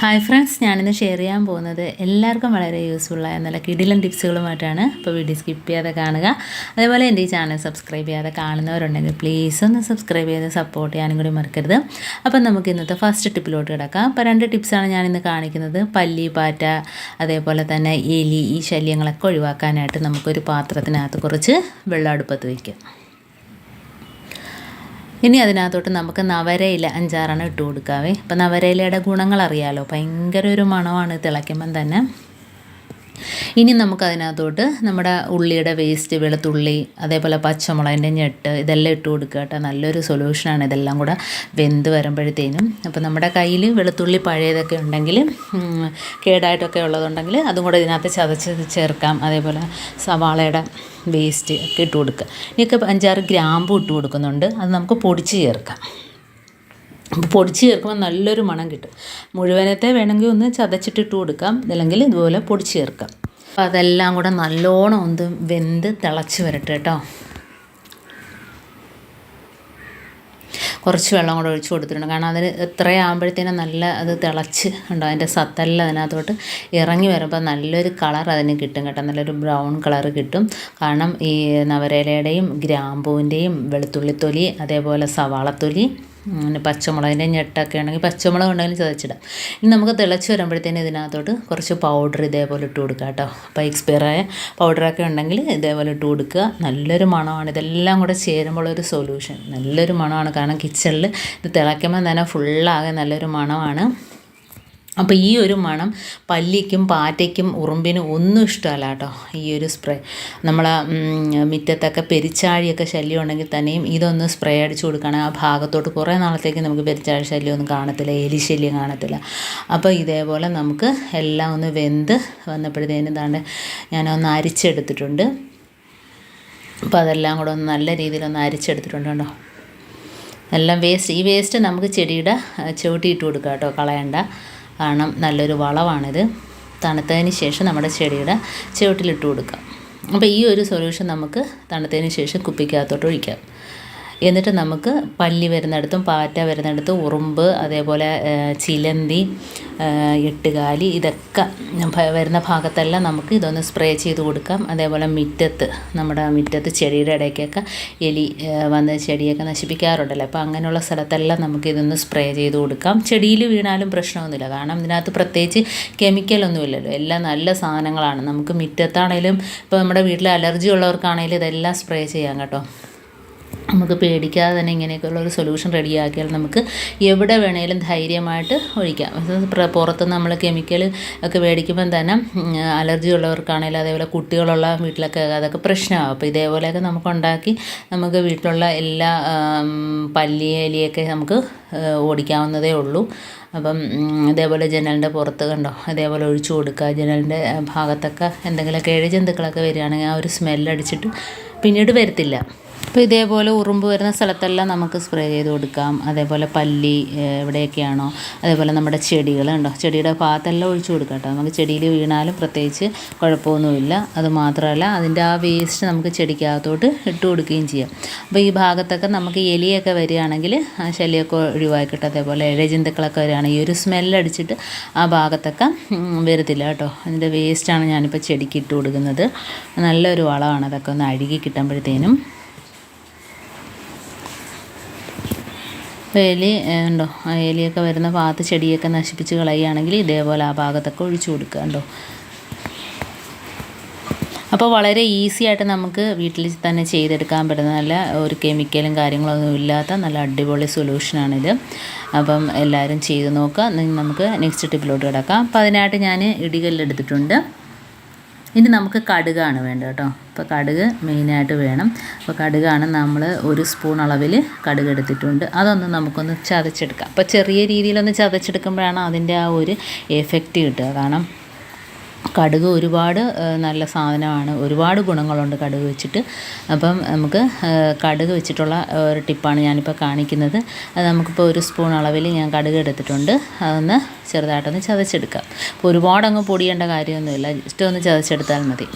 Hi friends, ഞാനിന്ന് share ചെയ്യാൻ പോകുന്നത് എല്ലാവർക്കും വളരെ യൂസ്ഫുള്ളായ നല്ല കിടിലൻ ടിപ്സുകളുമായിട്ടാണ്. അപ്പോൾ വീഡിയോ സ്കിപ്പ് ചെയ്യാതെ കാണുക. അതേപോലെ എൻ്റെ ഈ ചാനൽ സബ്സ്ക്രൈബ് ചെയ്യാതെ കാണുന്നവരുണ്ടെങ്കിൽ പ്ലീസ് ഒന്ന് സബ്സ്ക്രൈബ് ചെയ്ത് സപ്പോർട്ട് ചെയ്യാനും കൂടി മറക്കരുത്. അപ്പം നമുക്ക് ഇന്നത്തെ ഫസ്റ്റ് ടിപ്പിലോട്ട് കിടക്കാം. അപ്പോൾ 2 ടിപ്സാണ് ഞാനിന്ന് കാണിക്കുന്നത്. പല്ലി, പാറ്റ, അതേപോലെ തന്നെ എലി, ഈ ശല്യങ്ങളൊക്കെ ഒഴിവാക്കാനായിട്ട് നമുക്കൊരു പാത്രത്തിനകത്ത് കുറച്ച് വെള്ളം അടുപ്പത്ത് വയ്ക്കാം. ഇനി അതിനകത്തോട്ട് നമുക്ക് നവരയില 5-6 ഇട്ട് കൊടുക്കാവേ. അപ്പം നവരയിലയുടെ ഗുണങ്ങൾ അറിയാമല്ലോ, ഭയങ്കര ഒരു മണമാണ് തിളയ്ക്കുമ്പം തന്നെ. ഇനി നമുക്കതിനകത്തോട്ട് നമ്മുടെ ഉള്ളിയുടെ വേസ്റ്റ്, വെളുത്തുള്ളി, അതേപോലെ പച്ചമുളകിൻ്റെ ഞെട്ട്, ഇതെല്ലാം ഇട്ട് കൊടുക്കുക കേട്ടോ. നല്ലൊരു സൊല്യൂഷനാണ് ഇതെല്ലാം കൂടെ വെന്ത് വരുമ്പോഴത്തേനും. അപ്പോൾ നമ്മുടെ കയ്യിൽ വെളുത്തുള്ളി പഴയതൊക്കെ ഉണ്ടെങ്കിൽ, കേടായിട്ടൊക്കെ ഉള്ളതുണ്ടെങ്കിൽ അതും കൂടെ ഇതിനകത്ത് ചതച്ച് ചേർക്കാം. അതേപോലെ സവാളയുടെ വേസ്റ്റ് ഒക്കെ ഇട്ട് കൊടുക്കുക. ഇനിയൊക്കെ 5-6 ഗ്രാമ്പും ഇട്ട് കൊടുക്കുന്നുണ്ട്. അത് നമുക്ക് പൊടിച്ച് ചേർക്കാം. അപ്പോൾ പൊടിച്ച് ചേർക്കുമ്പോൾ നല്ലൊരു മണം കിട്ടും. മുഴുവനത്തെ വേണമെങ്കിൽ ഒന്ന് ചതച്ചിട്ടിട്ട് കൊടുക്കാം, അല്ലെങ്കിൽ ഇതുപോലെ പൊടിച്ച് ചേർക്കാം. അപ്പോൾ അതെല്ലാം കൂടെ നല്ലോണം ഒന്ന് വെന്ത് തിളച്ച് വരട്ടെ കേട്ടോ. കുറച്ച് വെള്ളം കൂടെ ഒഴിച്ച് കൊടുത്തിട്ടുണ്ട്, കാരണം അതിന് എത്രയാകുമ്പോഴത്തേനും നല്ല അത് തിളച്ച് ഉണ്ടോ, അതിൻ്റെ സത്തെല്ലാം അതിനകത്തോട്ട് ഇറങ്ങി വരുമ്പോൾ നല്ലൊരു കളർ അതിന് കിട്ടും കേട്ടോ. നല്ലൊരു ബ്രൗൺ കളർ കിട്ടും. കാരണം ഈ നവരയിലയുടെയും ഗ്രാമ്പൂവിൻ്റെയും വെളുത്തുള്ളിത്തൊലി, അതേപോലെ സവാളത്തൊലി, പിന്നെ പച്ചമുളകിൻ്റെ ഞെട്ടൊക്കെ ഉണ്ടെങ്കിൽ പച്ചമുളക് ഉണ്ടെങ്കിലും ചതച്ചിടാം. ഇനി നമുക്ക് തിളച്ച് വരുമ്പോഴത്തേനും ഇതിനകത്തോട്ട് കുറച്ച് പൗഡർ ഇതേപോലെ ഇട്ട് കൊടുക്കുക കേട്ടോ. അപ്പോൾ എക്സ്പയറായ പൗഡറൊക്കെ ഉണ്ടെങ്കിൽ ഇതേപോലെ ഇട്ട് കൊടുക്കുക. നല്ലൊരു മണമാണ്. ഇതെല്ലാം കൂടെ ചേരുമ്പോഴൊരു സൊല്യൂഷൻ. നല്ലൊരു മണമാണ്, കാരണം കിച്ചണിൽ ഇത് തിളയ്ക്കുമ്പോൾ തന്നെ ഫുള്ളാകെ നല്ലൊരു മണമാണ്. അപ്പോൾ ഈ ഒരു മണം പല്ലിക്കും പാറ്റയ്ക്കും ഉറുമ്പിനും ഒന്നും ഇഷ്ടമല്ല കേട്ടോ. ഈ ഒരു സ്പ്രേ നമ്മളെ മുറ്റത്തൊക്കെ പെരിച്ചാഴിയൊക്കെ ശല്യം ഉണ്ടെങ്കിൽ തന്നെയും ഇതൊന്ന് സ്പ്രേ അടിച്ചു കൊടുക്കുകയാണെങ്കിൽ ആ ഭാഗത്തോട്ട് കുറേ നാളത്തേക്ക് നമുക്ക് പെരിച്ചാഴി ശല്യമൊന്നും കാണത്തില്ല, എലി ശല്യം കാണത്തില്ല. അപ്പോൾ ഇതേപോലെ നമുക്ക് എല്ലാം ഒന്ന് വെന്ത് വന്നപ്പോഴത്തേനും താണ്ട് ഞാനൊന്ന് അരിച്ചെടുത്തിട്ടുണ്ട്. അപ്പോൾ അതെല്ലാം കൂടെ ഒന്ന് നല്ല രീതിയിലൊന്ന് അരിച്ചെടുത്തിട്ടുണ്ട് കേട്ടോ. എല്ലാം ഈ വേസ്റ്റ് നമുക്ക് ചെടിയുടെ ചുവട്ടിയിട്ട് കൊടുക്കുക കേട്ടോ, കളയണ്ട. കാരണം നല്ലൊരു വളമാണിത്. തണുത്തതിന് ശേഷം നമ്മുടെ ചെടിയുടെ ചുവട്ടിലിട്ട് കൊടുക്കാം. അപ്പോൾ ഈ ഒരു സൊല്യൂഷൻ നമുക്ക് തണുത്തതിന് ശേഷം കുപ്പിക്കകത്തോട്ട് ഒഴിക്കാം. എന്നിട്ട് നമുക്ക് പല്ലി വരുന്നിടത്തും പാറ്റ വരുന്നിടത്തും ഉറുമ്പ്, അതേപോലെ ചിലന്തി, എട്ടുകാലി, ഇതൊക്കെ വരുന്ന ഭാഗത്തെല്ലാം നമുക്ക് ഇതൊന്ന് സ്പ്രേ ചെയ്ത് കൊടുക്കാം. അതേപോലെ നമ്മുടെ മുറ്റത്ത് ചെടിയുടെ ഇടയ്ക്കൊക്കെ എലി വന്ന് ചെടിയൊക്കെ നശിപ്പിക്കാറുണ്ടല്ലോ. അപ്പോൾ അങ്ങനെയുള്ള സ്ഥലത്തെല്ലാം നമുക്ക് ഇതൊന്ന് സ്പ്രേ ചെയ്ത് കൊടുക്കാം. ചെടിയിൽ വീണാലും പ്രശ്നമൊന്നുമില്ല, കാരണം ഇതിനകത്ത് പ്രത്യേകിച്ച് കെമിക്കലൊന്നുമില്ലല്ലോ. എല്ലാം നല്ല സാധനങ്ങളാണ്. നമുക്ക് മുറ്റത്താണേലും ഇപ്പോൾ നമ്മുടെ വീട്ടിൽ അലർജി ഉള്ളവർക്കാണേലും ഇതെല്ലാം സ്പ്രേ ചെയ്യാം കേട്ടോ. നമുക്ക് പേടിക്കാതെ തന്നെ ഇങ്ങനെയൊക്കെയുള്ളൊരു സൊല്യൂഷൻ റെഡിയാക്കിയാൽ നമുക്ക് എവിടെ വേണേലും ധൈര്യമായിട്ട് ഒഴിക്കാം. പുറത്ത് നമ്മൾ കെമിക്കൽ ഒക്കെ മേടിക്കുമ്പം തന്നെ അലർജി ഉള്ളവർക്കാണെങ്കിലും അതേപോലെ കുട്ടികളുള്ള വീട്ടിലൊക്കെ അതൊക്കെ പ്രശ്നമാകും. അപ്പോൾ ഇതേപോലെയൊക്കെ നമുക്ക് ഉണ്ടാക്കി നമുക്ക് വീട്ടിലുള്ള എല്ലാ പല്ലി, എലിയൊക്കെ നമുക്ക് ഓടിക്കാവുന്നതേ ഉള്ളൂ. അപ്പം ഇതേപോലെ ജനലിൻ്റെ പുറത്ത് കണ്ടോ, ഇതേപോലെ ഒഴിച്ചു കൊടുക്കുക. ജനലിൻ്റെ ഭാഗത്തൊക്കെ എന്തെങ്കിലുമൊക്കെ ഇഴജന്തുക്കളൊക്കെ വരികയാണെങ്കിൽ ആ ഒരു സ്മെല്ലടിച്ചിട്ട് പിന്നീട് വരത്തില്ല. അപ്പോൾ ഇതേപോലെ ഉറുമ്പ് വരുന്ന സ്ഥലത്തെല്ലാം നമുക്ക് സ്പ്രേ ചെയ്ത് കൊടുക്കാം. അതേപോലെ പല്ലി എവിടെയൊക്കെയാണോ, അതേപോലെ നമ്മുടെ ചെടികളുണ്ടോ, ചെടിയുടെ ഭാഗത്തെല്ലാം ഒഴിച്ചു കൊടുക്കാം കേട്ടോ. നമുക്ക് ചെടിയിൽ വീണാലും പ്രത്യേകിച്ച് കുഴപ്പമൊന്നുമില്ല. അത് മാത്രമല്ല അതിൻ്റെ ആ വേസ്റ്റ് നമുക്ക് ചെടിക്കകത്തോട്ട് ഇട്ട് കൊടുക്കുകയും ചെയ്യാം. അപ്പോൾ ഈ ഭാഗത്തൊക്കെ നമുക്ക് എലിയൊക്കെ വരികയാണെങ്കിൽ ആ ശല്യമൊക്കെ ഒഴിവാക്കിയിട്ട്, അതേപോലെ ഇഴജന്തുക്കളൊക്കെ വരികയാണെങ്കിൽ ഈ ഒരു സ്മെല്ലടിച്ചിട്ട് ആ ഭാഗത്തൊക്കെ വരത്തില്ല കേട്ടോ. അതിൻ്റെ വേസ്റ്റാണ് ഞാനിപ്പോൾ ചെടിക്ക് ഇട്ട് കൊടുക്കുന്നത്. നല്ലൊരു വളമാണ്. അതൊക്കെ ഒന്ന് അഴുകി കിട്ടുമ്പോഴത്തേനും. എലി ഉണ്ടോ, ആ എലിയൊക്കെ വരുന്ന ഭാഗത്ത് ചെടിയൊക്കെ നശിപ്പിച്ച് കളയുകയാണെങ്കിൽ ഇതേപോലെ ആ ഭാഗത്തൊക്കെ ഒഴിച്ചു കൊടുക്കുക കേട്ടോ. അപ്പോൾ വളരെ ഈസി ആയിട്ട് നമുക്ക് വീട്ടിൽ തന്നെ ചെയ്തെടുക്കാൻ പറ്റുന്ന നല്ല ഒരു കെമിക്കലും കാര്യങ്ങളൊന്നും ഇല്ലാത്ത നല്ല അടിപൊളി സൊല്യൂഷനാണിത്. അപ്പം എല്ലാവരും ചെയ്ത് നോക്കുക. നമുക്ക് നെക്സ്റ്റ് ടിപ്പിലോട്ട് കിടക്കാം. അപ്പോൾ അതിനായിട്ട് ഞാൻ ഇടികല്ലെടുത്തിട്ടുണ്ട്. ഇനി നമുക്ക് കടുകാണ് വേണ്ടത് കേട്ടോ. അപ്പോൾ കടുക് മെയിനായിട്ട് വേണം. അപ്പോൾ കടുകാണ് നമ്മൾ 1 സ്പൂൺ അളവിൽ കടുക് എടുത്തിട്ടുണ്ട്. അതൊന്ന് നമുക്കൊന്ന് ചതച്ചെടുക്കാം. അപ്പോൾ ചെറിയ രീതിയിലൊന്ന് ചതച്ചെടുക്കുമ്പോഴാണ് അതിൻ്റെ ആ ഒരു എഫക്റ്റ് കിട്ടുക. കാരണം കടുക് ഒരുപാട് നല്ല സാധനമാണ്, ഒരുപാട് ഗുണങ്ങളുണ്ട് കടുക് വെച്ചിട്ട്. അപ്പം നമുക്ക് കടുക് വെച്ചിട്ടുള്ള ഒരു ടിപ്പാണ് ഞാനിപ്പോൾ കാണിക്കുന്നത്. അത് നമുക്കിപ്പോൾ 1 സ്പൂൺ അളവിൽ ഞാൻ കടുക് എടുത്തിട്ടുണ്ട്. അതൊന്ന് ചെറുതായിട്ടൊന്ന് ചതച്ചെടുക്കാം. അപ്പോൾ ഒരുപാടങ്ങ് പൊടിയേണ്ട കാര്യമൊന്നുമില്ല, ജസ്റ്റ് ഒന്ന് ചതച്ചെടുത്താൽ മതി.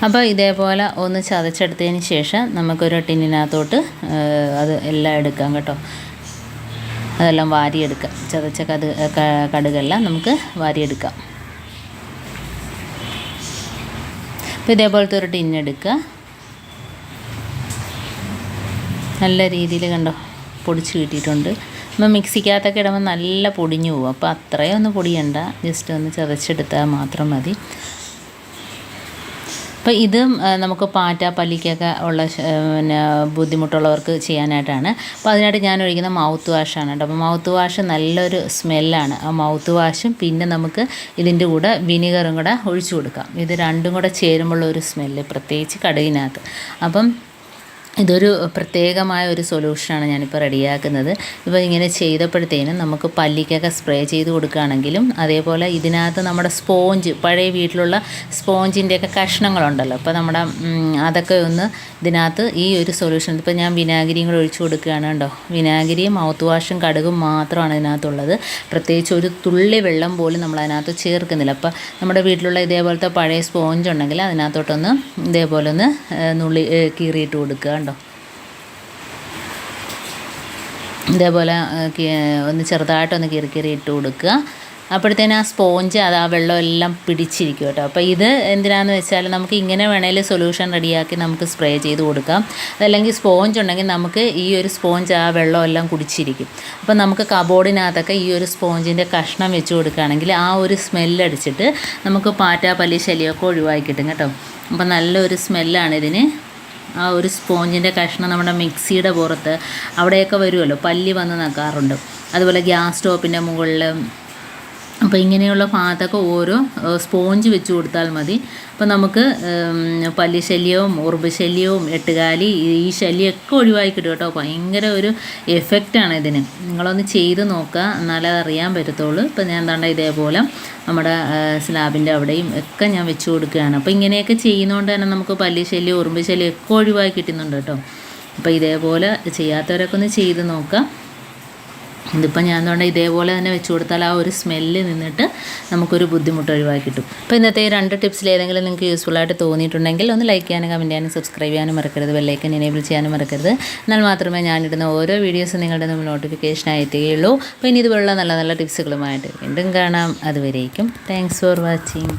അപ്പോൾ ഇതേപോലെ ഒന്ന് ചതച്ചെടുത്തതിന് ശേഷം നമുക്കൊരു ടിന്നിനകത്തോട്ട് അത് എല്ലാം എടുക്കാം കേട്ടോ. അതെല്ലാം വാരിയെടുക്കാം. ചതച്ച കടുകെല്ലാം നമുക്ക് വാരിയെടുക്കാം. അപ്പോൾ ഇതേപോലത്തെ ഒരു ടിന്നെടുക്കുക. നല്ല രീതിയിൽ കണ്ടോ പൊടിച്ച് കിട്ടിയിട്ടുണ്ട്. നമ്മൾ മിക്സിക്കകത്തൊക്കെ ഇടുമ്പോൾ നല്ല പൊടിഞ്ഞു പോകും. അപ്പോൾ അത്രയും ഒന്ന് പൊടിയണ്ട, ജസ്റ്റ് ഒന്ന് ചതച്ചെടുത്താൽ മാത്രം മതി. അപ്പോൾ ഇത് നമുക്ക് പാറ്റ പല്ലിക്കൊക്കെ ഉള്ള പിന്നെ ബുദ്ധിമുട്ടുള്ളവർക്ക് ചെയ്യാനായിട്ടാണ്. അപ്പോൾ അതിനായിട്ട് ഞാൻ ഒഴിക്കുന്ന മൗത്ത് വാഷാണ് കേട്ടോ. അപ്പോൾ മൗത്ത് വാഷ് നല്ലൊരു സ്മെല്ലാണ്. ആ മൗത്ത് വാഷും പിന്നെ നമുക്ക് ഇതിൻ്റെ കൂടെ വിനീഗറും കൂടെ ഒഴിച്ചു കൊടുക്കാം. ഇത് രണ്ടും കൂടെ ചേരുമ്പോഴുള്ള ഒരു സ്മെല്ല്, പ്രത്യേകിച്ച് കടുകിനകത്ത്. അപ്പം ഇതൊരു പ്രത്യേകമായ ഒരു സൊല്യൂഷനാണ് ഞാനിപ്പോൾ റെഡിയാക്കുന്നത്. ഇപ്പോൾ ഇങ്ങനെ ചെയ്തപ്പോഴത്തേനും നമുക്ക് പല്ലിക്കൊക്കെ സ്പ്രേ ചെയ്ത് കൊടുക്കുകയാണെങ്കിലും, അതേപോലെ ഇതിനകത്ത് നമ്മുടെ സ്പോഞ്ച്, പഴയ വീട്ടിലുള്ള സ്പോഞ്ചിൻ്റെയൊക്കെ കഷ്ണങ്ങളുണ്ടല്ലോ, അപ്പോൾ നമ്മുടെ അതൊക്കെ ഒന്ന് ഇതിനകത്ത് ഈ ഒരു സൊല്യൂഷൻ, ഇപ്പോൾ ഞാൻ വിനാഗിരിയും കൂടെ ഒഴിച്ചു കൊടുക്കുകയാണ് കേട്ടോ. വിനാഗിരിയും മൗത്ത് വാഷും കടുകും മാത്രമാണ് ഇതിനകത്തുള്ളത്. പ്രത്യേകിച്ച് ഒരു തുള്ളി വെള്ളം പോലും നമ്മൾ അതിനകത്ത് ചേർക്കുന്നില്ല. അപ്പോൾ നമ്മുടെ വീട്ടിലുള്ള ഇതേപോലത്തെ പഴയ സ്പോഞ്ച് ഉണ്ടെങ്കിൽ അതിനകത്തോട്ടൊന്ന് ഇതേപോലെ ഒന്ന് നുള്ളി കീറിയിട്ട് കൊടുക്കുക. ഇതേപോലെ ഒന്ന് ചെറുതായിട്ടൊന്ന് കീറി ഇട്ട് കൊടുക്കുക. അപ്പോഴത്തേനും ആ സ്പോഞ്ച് അത് ആ വെള്ളം എല്ലാം പിടിച്ചിരിക്കും കേട്ടോ. അപ്പോൾ ഇത് എന്തിനാന്ന് വെച്ചാൽ നമുക്ക് ഇങ്ങനെ വേണേൽ സൊല്യൂഷൻ റെഡിയാക്കി നമുക്ക് സ്പ്രേ ചെയ്ത് കൊടുക്കാം. അതല്ലെങ്കിൽ സ്പോഞ്ച് ഉണ്ടെങ്കിൽ നമുക്ക് ഈ ഒരു സ്പോഞ്ച് ആ വെള്ളം എല്ലാം കുടിച്ചിരിക്കും. അപ്പോൾ നമുക്ക് കബോർഡിനകത്തൊക്കെ ഈ ഒരു സ്പോഞ്ചിൻ്റെ കഷ്ണം വെച്ച് കൊടുക്കുകയാണെങ്കിൽ ആ ഒരു സ്മെല്ലടിച്ചിട്ട് നമുക്ക് പാറ്റ പല്ലി ശല്യമൊക്കെ ഒഴിവാക്കി കിട്ടും കേട്ടോ. അപ്പോൾ നല്ലൊരു സ്മെല്ലാണ് ഇതിന്. ആ ഒരു സ്പോഞ്ചിൻ്റെ കഷ്ണം നമ്മുടെ മിക്സിയുടെ പുറത്ത് അവിടെയൊക്കെ വരുമല്ലോ, പല്ലി വന്ന് നക്കാറുണ്ട്. അതുപോലെ ഗ്യാസ് സ്റ്റോപ്പിൻ്റെ മുകളിൽ, അപ്പോൾ ഇങ്ങനെയുള്ള ഭാഗത്തൊക്കെ ഓരോ സ്പോഞ്ച് വെച്ച് കൊടുത്താൽ മതി. അപ്പോൾ നമുക്ക് പല്ലി ശല്യവും ഉറുമ്പ് ശല്യവും എട്ടുകാലി ഈ ശല്യമൊക്കെ ഒഴിവാക്കി കിട്ടും കേട്ടോ. ഭയങ്കര ഒരു എഫക്റ്റാണ് ഇതിന്. നിങ്ങളൊന്ന് ചെയ്ത് നോക്കുക, എന്നാലേ അതറിയാൻ പറ്റത്തുള്ളൂ. ഇപ്പോൾ ഞാൻ എന്താണ്ട് ഇതേപോലെ നമ്മുടെ സ്ലാബിൻ്റെ അവിടെയും ഒക്കെ ഞാൻ വെച്ച് കൊടുക്കുകയാണ്. അപ്പോൾ ഇങ്ങനെയൊക്കെ ചെയ്യുന്നതുകൊണ്ട് തന്നെ നമുക്ക് പല്ലി ശല്യം ഉറുമ്പ് ശല്യം ഒക്കെ ഒഴിവാക്കി കിട്ടുന്നുണ്ട് കേട്ടോ. അപ്പോൾ ഇതേപോലെ ചെയ്യാത്തവരൊക്കെ ഒന്ന് ചെയ്ത് നോക്കുക. ഇതിപ്പോൾ ഞാൻ എന്തുകൊണ്ട് ഇതേപോലെ തന്നെ വെച്ച് കൊടുത്താൽ ആ ഒരു സ്മെല്ല് നിന്നിട്ട് നമുക്കൊരു ബുദ്ധിമുട്ട് ഒഴിവാക്കി കിട്ടും. അപ്പോൾ ഇന്നത്തെ ഈ 2 ടിപ്സിൽ ഏതെങ്കിലും നിങ്ങൾക്ക് യൂസ്ഫുള്ളായിട്ട് തോന്നിയിട്ടുണ്ടെങ്കിൽ ഒന്ന് ലൈക്ക് ചെയ്യാനും കമൻറ്റ് ചെയ്യാനും സബ്സ്ക്രൈബ് ചെയ്യാനും മറക്കരുത്. ബെല്ലൈക്കൻ എനേബിൾ ചെയ്യാനും മറക്കരുത്. എന്നാൽ മാത്രമേ ഞാനിടുന്ന ഓരോ വീഡിയോസും നിങ്ങളുടെ മുമ്പിൽ നോട്ടിഫിക്കേഷനായി എത്തുകയുള്ളൂ. അപ്പോൾ ഇനി ഇതുപോലുള്ള നല്ല നല്ല ടിപ്സുകളുമായിട്ട് വീണ്ടും കാണാം. അതുവരേക്കും താങ്ക്സ് ഫോർ വാച്ചിങ്.